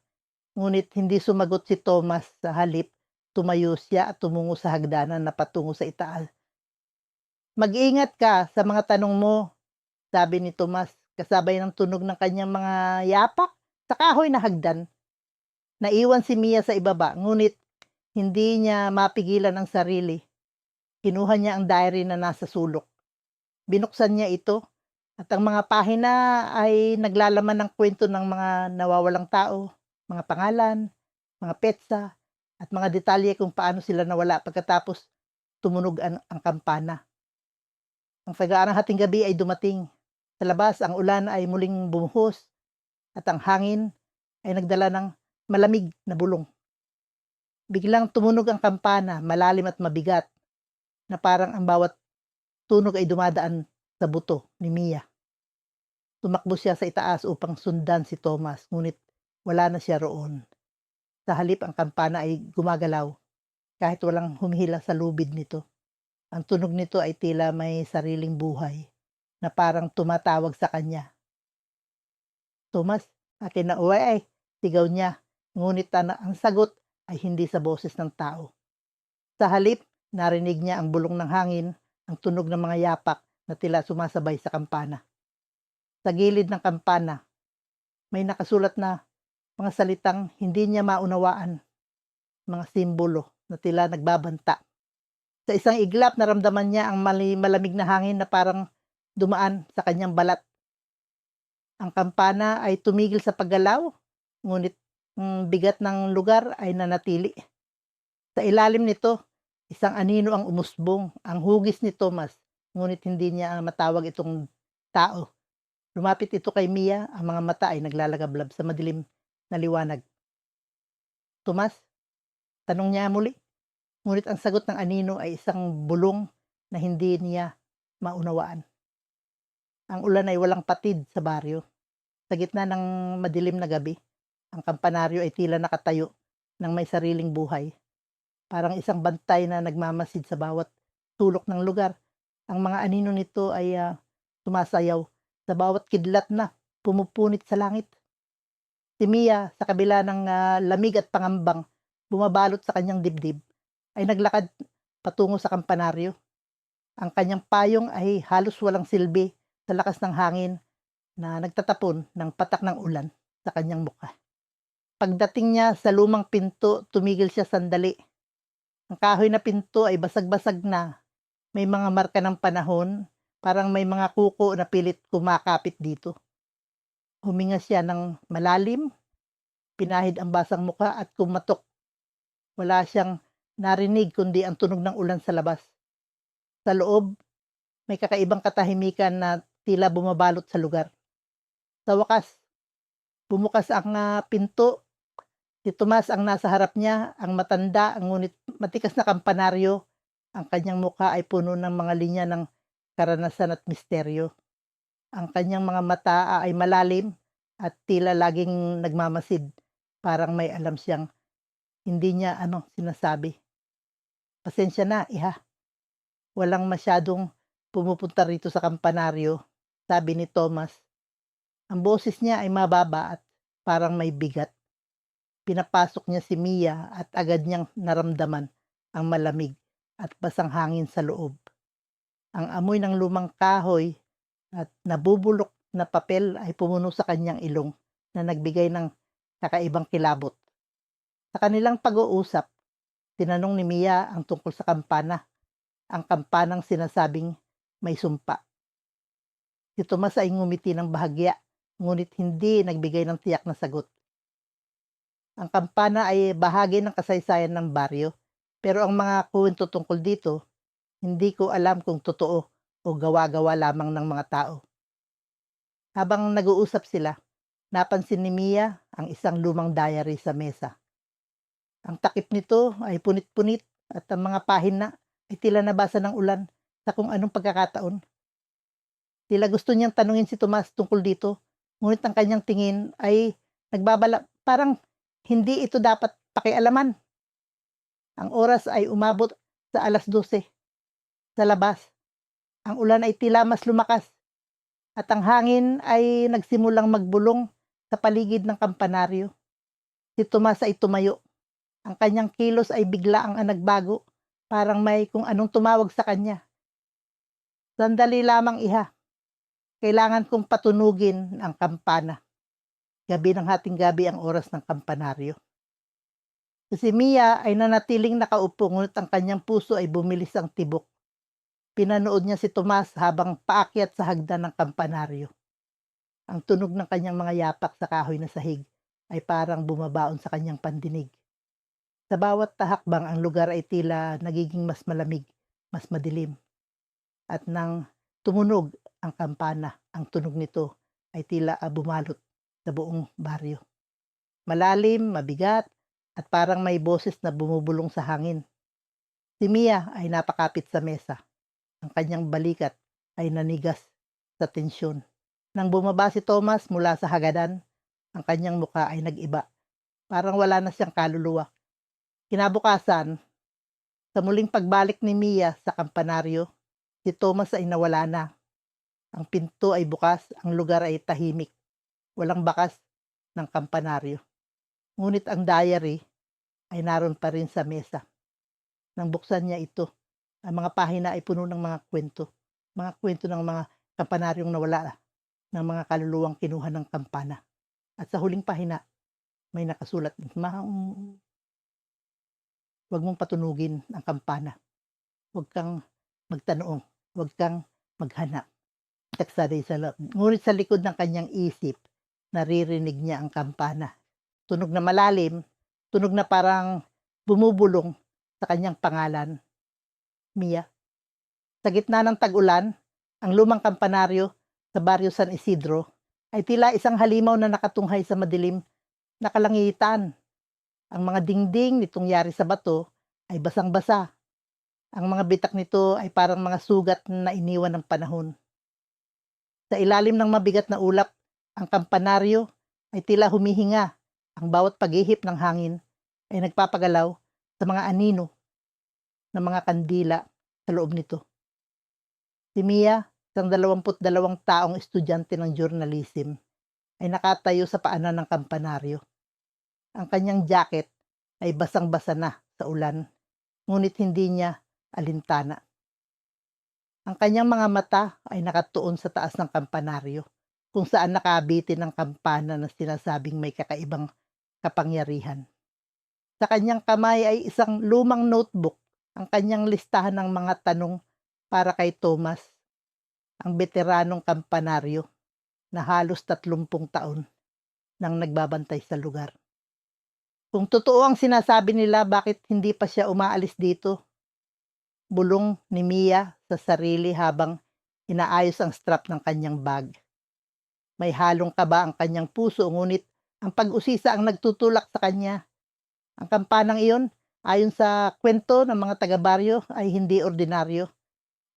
Speaker 1: Ngunit hindi sumagot si Thomas. Sa halip, tumayo siya at tumungo sa hagdanan na patungo sa itaas. "Mag-ingat ka sa mga tanong mo," sabi ni Tomas, kasabay ng tunog ng kanyang mga yapak sa kahoy na hagdan. Naiwan si Mia sa ibaba, ngunit hindi niya mapigilan ang sarili. Kinuha niya ang diary na nasa sulok. Binuksan niya ito at ang mga pahina ay naglalaman ng kwento ng mga nawawalang tao, mga pangalan, mga petsa, at mga detalye kung paano sila nawala pagkatapos tumunog ang kampana. Ang sagaanang hating gabi ay dumating. Sa labas, ang ulan ay muling bumuhos at ang hangin ay nagdala ng malamig na bulong. Biglang tumunog ang kampana, malalim at mabigat, na parang ang bawat tunog ay dumadaan sa buto ni Mia. Tumakbo siya sa itaas upang sundan si Thomas, ngunit wala na siya roon. Sa halip, ang kampana ay gumagalaw kahit walang humihila sa lubid nito. Ang tunog nito ay tila may sariling buhay na parang tumatawag sa kanya. "Thomas, akin na uwi ay," sigaw niya. Ngunit ang sagot ay hindi sa boses ng tao. Sa halip, narinig niya ang bulong ng hangin, ang tunog ng mga yapak na tila sumasabay sa kampana. Sa gilid ng kampana, may nakasulat na mga salitang hindi niya maunawaan, mga simbolo na tila nagbabanta. Sa isang iglap, naramdaman niya ang malamig na hangin na parang dumaan sa kanyang balat. Ang kampana ay tumigil sa paggalaw, ngunit ang bigat ng lugar ay nanatili. Sa ilalim nito, isang anino ang umusbong, ang hugis ni Thomas, ngunit hindi niya matawag itong tao. Lumapit ito kay Mia, ang mga mata ay naglalagablab sa madilim na liwanag. "Tomas?" tanong niya muli. Ngunit ang sagot ng anino ay isang bulong na hindi niya maunawaan. Ang ulan ay walang patid sa baryo. Sa gitna ng madilim na gabi, ang kampanaryo ay tila nakatayo ng may sariling buhay. Parang isang bantay na nagmamasid sa bawat sulok ng lugar. Ang mga anino nito ay sumasayaw sa bawat kidlat na pumupunit sa langit. Si Mia, sa kabila ng lamig at pangambang bumabalot sa kanyang dibdib, ay naglakad patungo sa kampanaryo. Ang kanyang payong ay halos walang silbi sa lakas ng hangin na nagtatapon ng patak ng ulan sa kanyang mukha. Pagdating niya sa lumang pinto, tumigil siya sandali. Ang kahoy na pinto ay basag-basag na, may mga marka ng panahon Parang may mga kuko na pilit kumakapit dito. Huminga siya ng malalim, pinahid ang basang mukha at kumatok. Wala siyang narinig kundi ang tunog ng ulan sa labas. Sa loob, may kakaibang katahimikan na tila bumabalot sa lugar. Sa wakas, bumukas ang pinto. Si Tomas ang nasa harap niya, ang matanda, ang ngunit matikas na kampanaryo. Ang kanyang mukha ay puno ng mga linya ng karanasan at misteryo. Ang kanyang mga mata ay malalim at tila laging nagmamasid. Parang may alam siyang hindi niya sinasabi. Pasensya na, iha. Walang masyadong pumupunta rito sa kampanaryo, sabi ni Thomas. Ang boses niya ay mababa at parang may bigat. Pinapasok niya si Mia at agad niyang naramdaman ang malamig at basang hangin sa loob. Ang amoy ng lumang kahoy at nabubulok na papel ay pumuno sa kanyang ilong na nagbigay ng kakaibang kilabot. Sa kanilang pag-uusap, tinanong ni Mia ang tungkol sa kampana, ang kampanang sinasabing may sumpa. Si Tomas ay ngumiti ng bahagya, ngunit hindi nagbigay ng tiyak na sagot. Ang kampana ay bahagi ng kasaysayan ng baryo, pero ang mga kwento tungkol dito, hindi ko alam kung totoo o gawa-gawa lamang ng mga tao. Habang nag-uusap sila, napansin ni Mia ang isang lumang diary sa mesa. Ang takip nito ay punit-punit at ang mga pahina ay tila nabasa ng ulan sa kung anong pagkakataon. Tila gusto niyang tanungin si Tomas tungkol dito, ngunit ang kanyang tingin ay nagbabala, parang hindi ito dapat pakialaman. Ang oras ay umabot sa 12:00. Sa labas, ang ulan ay tila mas lumakas at ang hangin ay nagsimulang magbulong sa paligid ng kampanaryo. Si Tomas ay tumayo. Ang kanyang kilos ay bigla ang nagbago, parang may kung anong tumawag sa kanya. Sandali lamang, iha. Kailangan kong patunugin ang kampana. Gabi ng hating gabi ang oras ng kampanaryo. Si Mia ay nanatiling nakaupo ngunit ang kanyang puso ay bumilis ang tibok. Pinanood niya si Tomas habang paakyat sa hagdan ng kampanaryo. Ang tunog ng kanyang mga yapak sa kahoy na sahig ay parang bumabaon sa kanyang pandinig. Sa bawat tahakbang ang lugar ay tila nagiging mas malamig, mas madilim. At nang tumunog ang kampana, ang tunog nito ay tila bumalot sa buong baryo. Malalim, mabigat, at parang may boses na bumubulong sa hangin. Si Mia ay napakapit sa mesa. Ang kanyang balikat ay nanigas sa tensyon. Nang bumaba si Thomas mula sa hagadan, ang kanyang mukha ay nag-iba. Parang wala na siyang kaluluwa. Kinabukasan, sa muling pagbalik ni Mia sa kampanaryo, si Thomas ay nawala na. Ang pinto ay bukas, ang lugar ay tahimik. Walang bakas ng kampanaryo. Ngunit ang diary ay naroon pa rin sa mesa. Nang buksan niya ito, ang mga pahina ay puno ng mga kwento. Mga kwento ng mga kampanaryong nawala, ng mga kaluluwang kinuha ng kampana. At sa huling pahina, may nakasulat, huwag mong patunugin ang kampana. Huwag kang magtanoong, huwag kang maghanap. Taksaday sa loob. Ngunit sa likod ng kanyang isip, naririnig niya ang kampana. Tunog na malalim, tunog na parang bumubulong sa kanyang pangalan. Mia. Sa gitna ng tag-ulan, ang lumang kampanaryo sa baryo San Isidro ay tila isang halimaw na nakatunghay sa madilim na kalangitan. Ang mga dingding nitong yari sa bato ay basang-basa. Ang mga bitak nito ay parang mga sugat na iniwan ng panahon. Sa ilalim ng mabigat na ulap, ang kampanaryo ay tila humihinga. Ang bawat paghihip ng hangin ay nagpapagalaw sa mga anino ng mga kandila sa loob nito. Si Mia, isang 22 taong estudyante ng journalism, ay nakatayo sa paanan ng kampanaryo. Ang kanyang jacket ay basang-basa na sa ulan, ngunit hindi niya alintana. Ang kanyang mga mata ay nakatuon sa taas ng kampanaryo, kung saan nakabitin ang kampana na sinasabing may kakaibang kapangyarihan. Sa kanyang kamay ay isang lumang notebook, ang kanyang listahan ng mga tanong para kay Thomas. ang veteranong kampanaryo na halos 30 taon nang nagbabantay sa lugar. Kung totoo ang sinasabi nila, bakit hindi pa siya umaalis dito? Bulong ni Mia sa sarili habang inaayos ang strap ng kanyang bag. May halong kaba ang kanyang puso, ngunit ang pag-usisa ang nagtutulak sa kanya. Ang kampanang iyon, ayon sa kwento ng mga taga-baryo, ay hindi ordinaryo.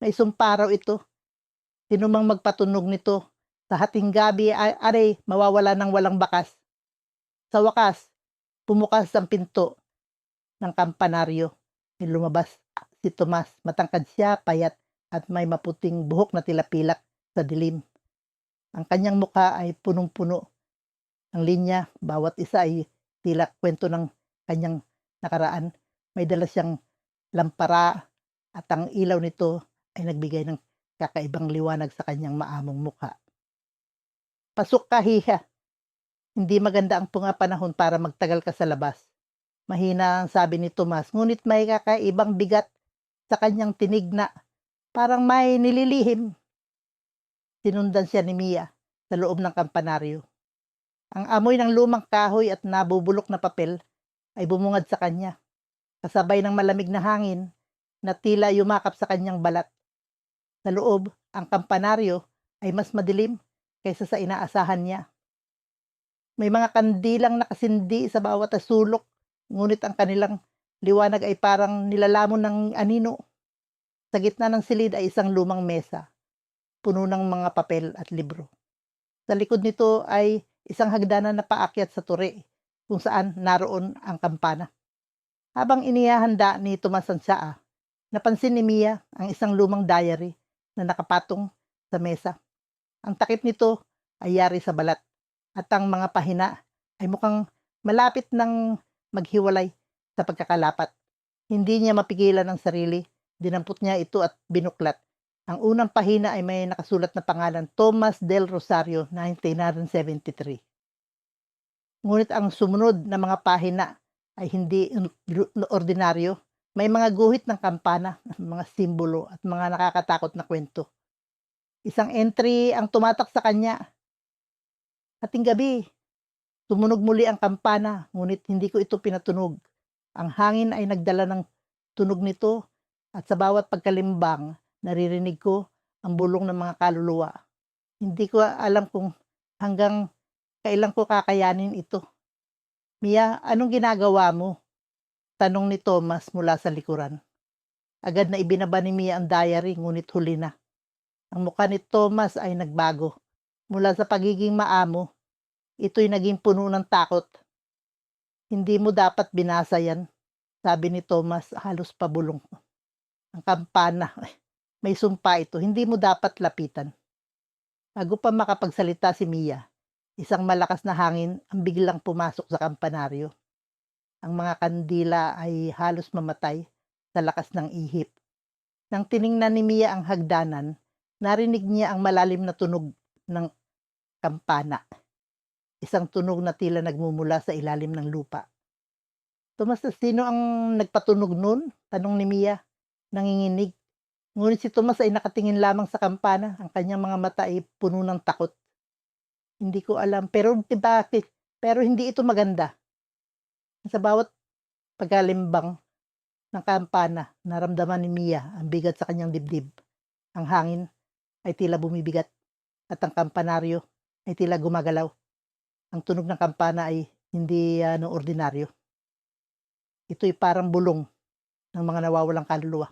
Speaker 1: May sumpa raw ito. Sinumang magpatunog nito sa hating gabi ay mawawala ng walang bakas. Sa wakas, bumukas ang pinto ng kampanaryo. May lumabas si Tomas. Matangkad siya, payat, at may maputing buhok na tila pilak sa dilim. Ang kanyang mukha ay punong-puno. Ang linya, bawat isa ay tila kwento ng kanyang nakaraan. May dala siyang lampara at ang ilaw nito ay nagbigay ng kakaibang liwanag sa kanyang maamong mukha. Pasok ka, hiha. Hindi maganda ang panahon para magtagal ka sa labas. Mahina ang sabi ni Tomas, ngunit may kakaibang bigat sa kanyang tinig na parang may nililihim. Sinundan siya ni Mia sa loob ng kampanaryo. Ang amoy ng lumang kahoy at nabubulok na papel ay bumungad sa kanya, kasabay ng malamig na hangin na tila yumakap sa kanyang balat. Sa loob, ang kampanaryo ay mas madilim kaysa sa inaasahan niya. May mga kandilang nakasindi sa bawat sulok, ngunit ang kanilang liwanag ay parang nilalamon ng anino. Sa gitna ng silid ay isang lumang mesa, puno ng mga papel at libro. Sa likod nito ay isang hagdanan na paakyat sa turi, kung saan naroon ang kampana. Habang inihahanda ni Tomas ang tsaa, napansin ni Mia ang isang lumang diary na nakapatong sa mesa. Ang takip nito ay yari sa balat, at ang mga pahina ay mukhang malapit ng maghiwalay sa pagkakalapat. Hindi niya mapigilan ang sarili, dinampot niya ito at binuklat. Ang unang pahina ay may nakasulat na pangalan, Tomas del Rosario, 1973. Ngunit ang sumunod na mga pahina ay hindi ordinaryo. May mga guhit ng kampana, mga simbolo at mga nakakatakot na kwento. Isang entry ang tumatak sa kanya. Hating gabi, tumunog muli ang kampana, ngunit hindi ko ito pinatunog. Ang hangin ay nagdala ng tunog nito at sa bawat pagkalimbang, naririnig ko ang bulong ng mga kaluluwa. Hindi ko alam kung hanggang kailan ko kakayanin ito. Mia, anong ginagawa mo? Tanong ni Tomas mula sa likuran. Agad na ibinaba ni Mia ang diary, ngunit huli na. Ang mukha ni Tomas ay nagbago. Mula sa pagiging maamo, ito'y naging puno ng takot. Hindi mo dapat binasa yan, sabi ni Tomas halos pabulong. Ang kampana, may sumpa ito, hindi mo dapat lapitan. Bago pa makapagsalita si Mia, isang malakas na hangin ang biglang pumasok sa kampanaryo. Ang mga kandila ay halos mamatay sa lakas ng ihip. Nang tiningnan ni Mia ang hagdanan, narinig niya ang malalim na tunog ng kampana. Isang tunog na tila nagmumula sa ilalim ng lupa. Tomas, sino ang nagpatunog nun? Tanong ni Mia, nanginginig. Ngunit si Tomas ay nakatingin lamang sa kampana. Ang kanyang mga mata ay puno ng takot. Hindi ko alam, pero bakit? Pero hindi ito maganda. Sa bawat pagkalimbang ng kampana, naramdaman ni Mia ang bigat sa kanyang dibdib. Ang hangin ay tila bumibigat at ang kampanaryo ay tila gumagalaw. Ang tunog ng kampana ay hindi ordinaryo. Ito'y parang bulong ng mga nawawalang kaluluwa.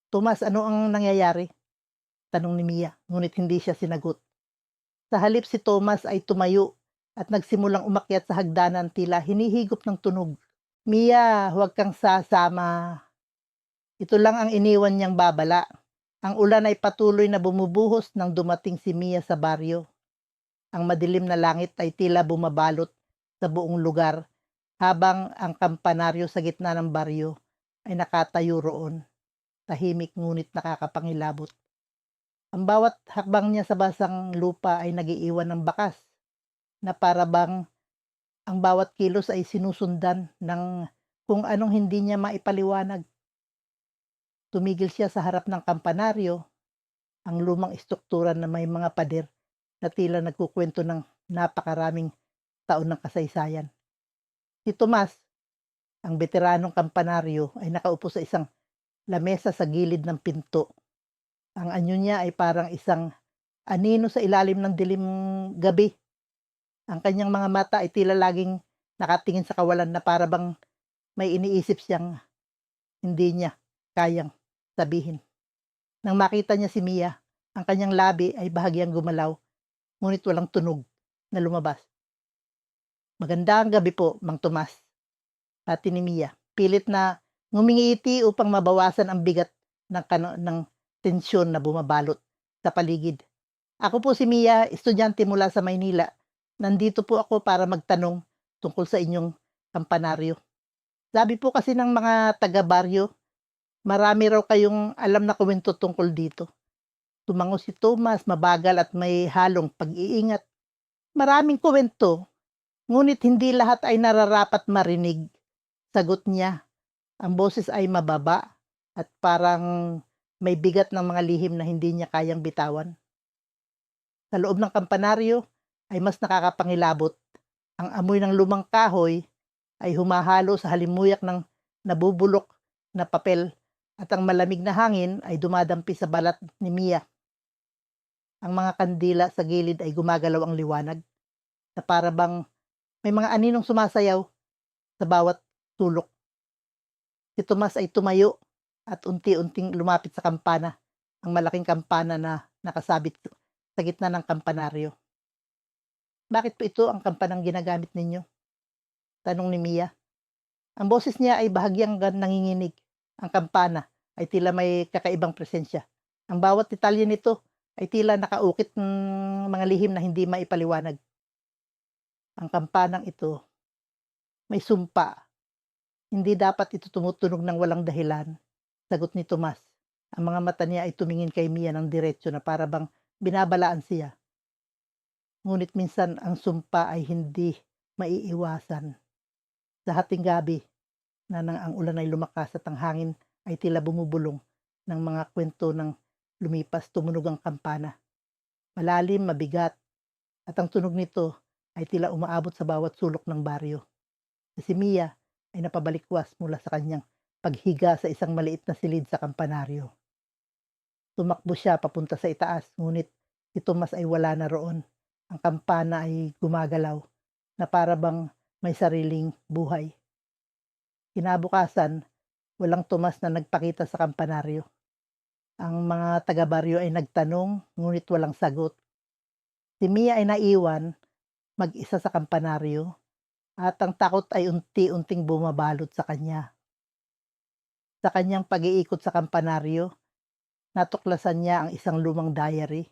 Speaker 1: Tomas, ano ang nangyayari? Tanong ni Mia, ngunit hindi siya sinagot. Sa halip si Tomas ay tumayo at nagsimulang umakyat sa hagdanan, tila hinihigop ng tunog. Mia, huwag kang sasama. Ito lang ang iniwan niyang babala. Ang ulan ay patuloy na bumubuhos nang dumating si Mia sa baryo. Ang madilim na langit ay tila bumabalot sa buong lugar, habang ang kampanaryo sa gitna ng baryo ay nakatayo roon. Tahimik ngunit nakakapangilabot. Ang bawat hakbang niya sa basang lupa ay nagiiwan ng bakas, na para bang ang bawat kilos ay sinusundan ng kung anong hindi niya maipaliwanag. Tumigil siya sa harap ng kampanaryo, ang lumang istruktura na may mga pader na tila nagkukwento ng napakaraming taon ng kasaysayan. Si Tomas, ang veteranong kampanaryo, ay nakaupo sa isang lamesa sa gilid ng pinto. Ang anyo niya ay parang isang anino sa ilalim ng dilim gabi. Ang kanyang mga mata ay tila laging nakatingin sa kawalan na para bang may iniisip siyang hindi niya kayang sabihin. Nang makita niya si Mia, ang kanyang labi ay bahagyang gumalaw, ngunit walang tunog na lumabas. "Magandang gabi po, Mang Tomas," pati ni Mia. Pilit na ngumingiti upang mabawasan ang bigat ng tensyon na bumabalot sa paligid. "Ako po si Mia, estudyante mula sa Maynila. Nandito po ako para magtanong tungkol sa inyong kampanaryo. Sabi po kasi ng mga taga-baryo, marami raw kayong alam na kuwento tungkol dito." Tumango si Tomas, mabagal at may halong pag-iingat. "Maraming kuwento, ngunit hindi lahat ay nararapat marinig," sagot niya. Ang boses ay mababa at parang may bigat ng mga lihim na hindi niya kayang bitawan. Sa loob ng kampanaryo ay mas nakakapangilabot. Ang amoy ng lumang kahoy ay humahalo sa halimuyak ng nabubulok na papel at ang malamig na hangin ay dumadampi sa balat ni Mia. Ang mga kandila sa gilid ay gumagalaw ang liwanag na para bang may mga aninong sumasayaw sa bawat sulok. Si Tomas ay tumayo at unti-unting lumapit sa kampana, ang malaking kampana na nakasabit sa gitna ng kampanaryo. "Bakit po ito ang kampanang ginagamit ninyo?" tanong ni Mia. Ang boses niya ay bahagyang nanginginig. Ang kampana ay tila may kakaibang presensya. Ang bawat detalye nito ay tila nakaukit ng mga lihim na hindi maipaliwanag. "Ang kampanang ito may sumpa. Hindi dapat ito tumutunog ng walang dahilan," sagot ni Tomas. Ang mga mata niya ay tumingin kay Mia ng diretso na para bang binabalaan siya. Ngunit minsan ang sumpa ay hindi maiiwasan. Sa hating gabi na nang ang ulan ay lumakas at ang hangin ay tila bumubulong ng mga kwento ng lumipas, tumunog ang kampana. Malalim, mabigat, at ang tunog nito ay tila umaabot sa bawat sulok ng baryo. Si Mia ay napabalikwas mula sa kanyang paghiga sa isang maliit na silid sa kampanaryo. Tumakbo siya papunta sa itaas, ngunit si Tomas ay wala na roon. Ang kampana ay gumagalaw na para bang may sariling buhay. Kinabukasan, walang Tomas na nagpakita sa kampanaryo. Ang mga taga-baryo ay nagtanong, ngunit walang sagot. Si Mia ay naiwan mag-isa sa kampanaryo at ang takot ay unti-unting bumabalot sa kanya. Sa kanyang pag-iikot sa kampanaryo, natuklasan niya ang isang lumang diary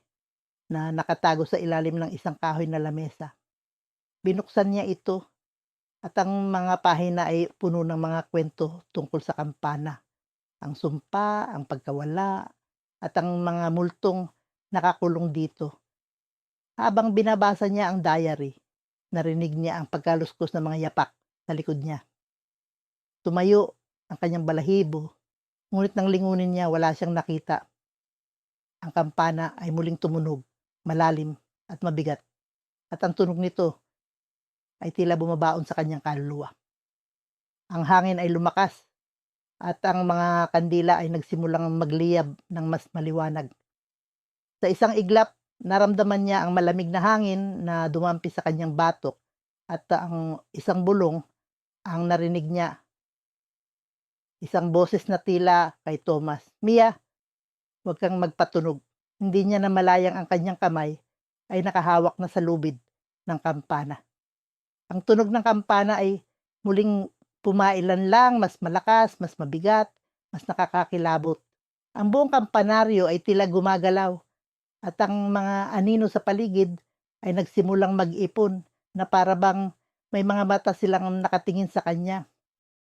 Speaker 1: na nakatago sa ilalim ng isang kahoy na lamesa. Binuksan niya ito at ang mga pahina ay puno ng mga kwento tungkol sa kampana, ang sumpa, ang pagkawala, at ang mga multong nakakulong dito. Habang binabasa niya ang diary, narinig niya ang pagkaluskos ng mga yapak sa likod niya. Tumayo ang kanyang balahibo, ngunit nang lingunin niya wala siyang nakita. Ang kampana ay muling tumunog, malalim at mabigat, at ang tunog nito ay tila bumabaon sa kanyang kaluluwa. Ang hangin ay lumakas at ang mga kandila ay nagsimulang magliyab ng mas maliwanag. Sa isang iglap, naramdaman niya ang malamig na hangin na dumampi sa kanyang batok at ang isang bulong ang narinig niya. Isang boses na tila kay Thomas, "Mia, huwag kang magpatunog." Hindi niya namalayang ang kanyang kamay ay nakahawak na sa lubid ng kampana. Ang tunog ng kampana ay muling pumailan lang, mas malakas, mas mabigat, mas nakakakilabot. Ang buong kampanaryo ay tila gumagalaw at ang mga anino sa paligid ay nagsimulang mag-ipon na para bang may mga mata silang nakatingin sa kanya.